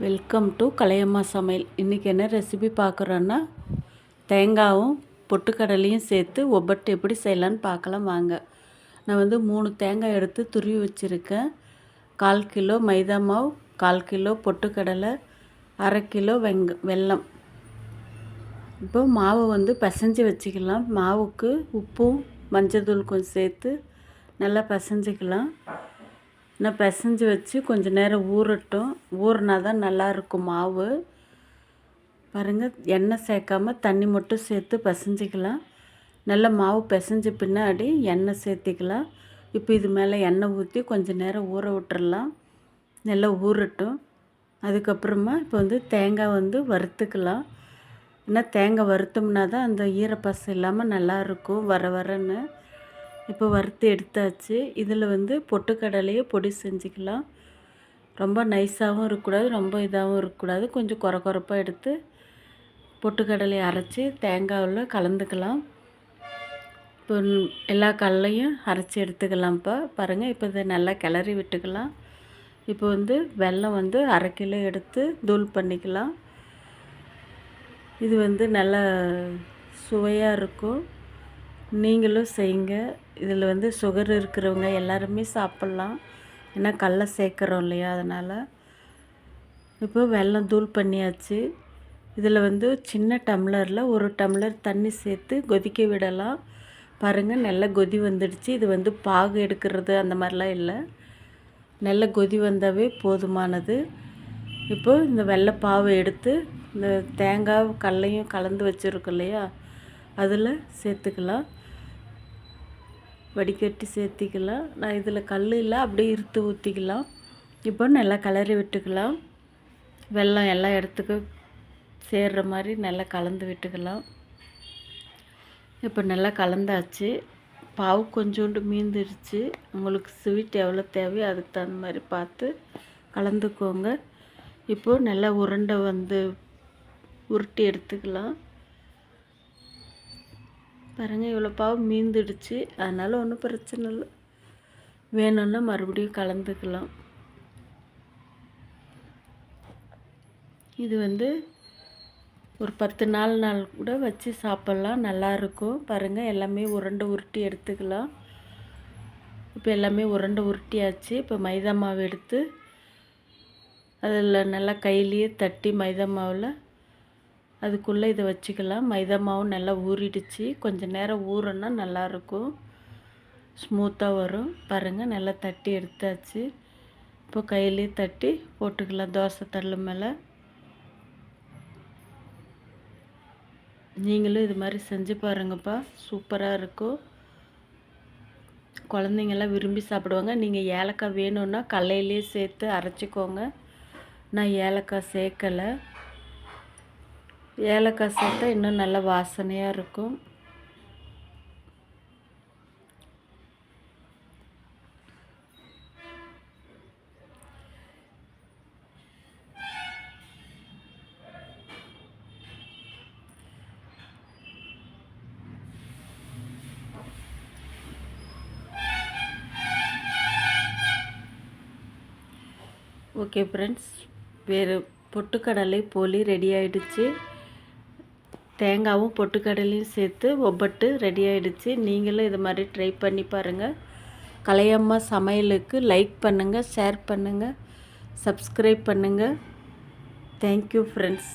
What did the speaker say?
Welcome to கலையம்மா சமையல். இன்றைக்கி என்ன ரெசிபி பார்க்குறோன்னா, தேங்காயும் பொட்டுக்கடலையும் சேர்த்து ஒவ்வொட்டு எப்படி செய்யலான்னு பார்க்கலாம் வாங்க. நான் 3 தேங்காய் எடுத்து துருவி வச்சுருக்கேன். 1/4 கிலோ மைதா மாவு, 1/4 கிலோ பொட்டுக்கடலை, 1/2 கிலோ வெல்லம். இப்போ மாவை பிசைஞ்சு வச்சுக்கலாம். மாவுக்கு உப்பும் மஞ்சள் கொஞ்சம் சேர்த்து நல்லா பிசைஞ்சிக்கலாம். நான் பிசைஞ்சு வச்சு கொஞ்சம் நேரம் ஊறட்டும். ஊறினா தான் நல்லாயிருக்கும் மாவு. பாருங்கள், எண்ணெய் சேர்க்காம தண்ணி மட்டும் சேர்த்து பிசைஞ்சிக்கலாம். நல்லா மாவு பிசைஞ்ச பின்னாடி எண்ணெய் சேர்த்திக்கலாம். இப்போ இது மேலே எண்ணெய் ஊற்றி கொஞ்சம் நேரம் ஊற விட்டுறலாம். நல்லா ஊறட்டும். அதுக்கப்புறமா இப்போ தேங்காய் வறுத்துக்கலாம். ஏன்னா தேங்காய் வறுத்தோம்னா தான் அந்த ஈரப்பசை இல்லாமல் நல்லாயிருக்கும் வரன்னு. இப்போ வறுத்து எடுத்தாச்சு. இதில் பொட்டுக்கடலையை பொடி செஞ்சுக்கலாம். ரொம்ப நைஸாகவும் இருக்கக்கூடாது, ரொம்ப இதாகவும் இருக்கக்கூடாது. கொஞ்சம் கொரப்பாக எடுத்து பொட்டுக்கடலையை அரைச்சி தேங்காயில் கலந்துக்கலாம். இப்போ எல்லா கடலையும் அரைச்சி எடுத்துக்கலாம். இப்போ பாருங்கள், இப்போ இதை நல்லா கிளறி விட்டுக்கலாம். இப்போ வெல்லம் 1/2 கிலோ எடுத்து தூள் பண்ணிக்கலாம். இது நல்லா சுவையாக இருக்கும். நீங்களும் செய்யுங்க. இதில் சுகர் இருக்கிறவங்க எல்லாருமே சாப்பிட்லாம். ஏன்னா கடலை சேர்க்குறோம் இல்லையா, அதனால். இப்போ வெல்லம் தூள் பண்ணியாச்சு. இதில் சின்ன டம்ளரில் 1 டம்ளர் தண்ணி சேர்த்து கொதிக்க விடலாம். பாருங்கள், நல்லா கொதி வந்துடுச்சு. இது பாகு எடுக்கிறது அந்த மாதிரிலாம் இல்லை. நல்ல கொதி வந்தாவே போதுமானது. இப்போது இந்த வெள்ளைப்பாவை எடுத்து இந்த தேங்காய் கடலையும் கலந்து வச்சுருக்கோம் இல்லையா, அதில் சேர்த்துக்கலாம். வடிகட்டி சேர்த்திக்கலாம். நான் இதில் கல் இல்லை, அப்படியே இருத்து ஊற்றிக்கலாம். இப்போ நல்லா கிளறி விட்டுக்கலாம். வெல்லம் எல்லா இடத்துக்கும் சேர்கிற மாதிரி நல்லா கலந்து விட்டுக்கலாம். இப்போ நல்லா கலந்தாச்சு. பாவு கொஞ்சோண்டு மீந்துருச்சு. உங்களுக்கு ஸ்வீட் எவ்வளோ தேவையோ அதுக்கு தகுந்த மாதிரி பார்த்து கலந்துக்கோங்க. இப்போது நல்லா உருண்டை உருட்டி எடுத்துக்கலாம். பாருங்கள், இவ்வளோ பாவு மீந்துடுச்சு. அதனால் ஒன்றும் பிரச்சனை இல்லை. வேணும்னா மறுபடியும் கலந்துக்கலாம். இது ஒரு 10 நாள் கூட வச்சு சாப்பிட்லாம், நல்லாயிருக்கும். பாருங்கள், எல்லாமே உருண்டை உருட்டி எடுத்துக்கலாம். இப்போ எல்லாமே உருண்டை உருட்டியாச்சு. இப்போ மைதா மாவு எடுத்து அதில் நல்லா கையிலேயே தட்டி மைதா மாவில் அதுக்குள்ளே இதை வச்சுக்கலாம். மைதா மாவு நல்லா ஊறிடுச்சு. கொஞ்சம் நேரம் ஊறுனா நல்லாயிருக்கும், ஸ்மூத்தாக வரும். பாருங்கள், நல்லா தட்டி எடுத்தாச்சு. இப்போ கையிலே தட்டி போட்டுக்கலாம் தோசை தள்ளு மேலே. நீங்களும் இது மாதிரி செஞ்சு பாருங்கப்பா, சூப்பராக இருக்கும். குழந்தைங்கள்லாம் விரும்பி சாப்பிடுவாங்க. நீங்கள் ஏலக்காய் வேணும்னா கடலையிலே சேர்த்து அரைச்சிக்கோங்க. நான் ஏலக்காய் சேர்க்கலை. ஏலக்காய் சேர்த்தா இன்னும் நல்ல வாசனையாக இருக்கும். ஓகே ஃப்ரெண்ட்ஸ், பொட்டுக்கடலை போலி ரெடி ஆகிடுச்சு. தேங்காயும் பொட்டுக்கடலையும் சேர்த்து ஒவ்வொட்டு ரெடி ஆகிடுச்சு. நீங்களும் இது மாதிரி ட்ரை பண்ணி பாருங்கள். கலையம்மா சமையலுக்கு லைக் பண்ணுங்கள், ஷேர் பண்ணுங்கள், சப்ஸ்கிரைப் பண்ணுங்கள். Thank you friends.